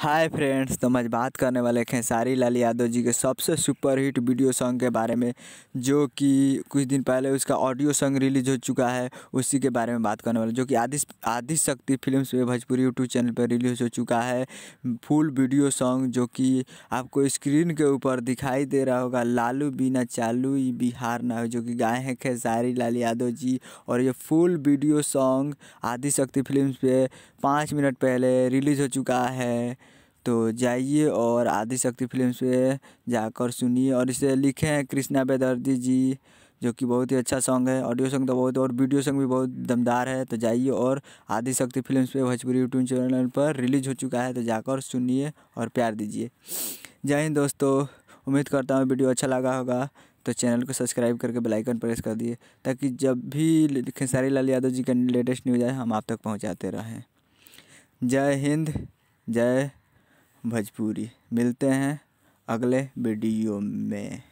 Hi friends, तो मैं बात करने वाले खेसारी लाल यादव जी के सबसे सुपर हिट वीडियो सॉन्ग के बारे में, जो कि कुछ दिन पहले उसका ऑडियो सॉन्ग रिलीज हो चुका है। उसी के बारे में बात करने वाले, जो कि आदि शक्ति फिल्म्स पे भोजपुरी यूट्यूब चैनल पर रिलीज हो चुका है। फुल वीडियो सॉन्ग जो कि आपको स्क्रीन के ऊपर दिखाई दे रहा होगा, लालू बिना चालू ई बिहार ना हो, जो कि गाए हैं खेसारी लाल यादव जी। और ये फुल वीडियो सॉन्ग आदि शक्ति फिल्म्स पे 5 मिनट पहले रिलीज हो चुका है। तो जाइए और आदि शक्ति फिल्म्स पे जाकर सुनिए। और इसे लिखे हैं कृष्णा बेदर्दी जी, जो कि बहुत ही अच्छा सॉन्ग है। ऑडियो सॉन्ग तो बहुत, और वीडियो सॉन्ग भी बहुत दमदार है। तो जाइए और आदि शक्ति फिल्म्स पे भोजपुरी यूट्यूब चैनल पर रिलीज हो चुका है, तो जाकर सुनिए और प्यार दीजिए। जय हिंद दोस्तों, उम्मीद करता हूँ वीडियो अच्छा लगा होगा। तो चैनल को सब्सक्राइब करके बेल आइकन प्रेस कर दिए, ताकि जब भी खेसारी लाल यादव जी का लेटेस्ट न्यूज़ आए हम आप तक पहुँचाते रहें। जय हिंद, जय भोजपुरी। मिलते हैं अगले वीडियो में।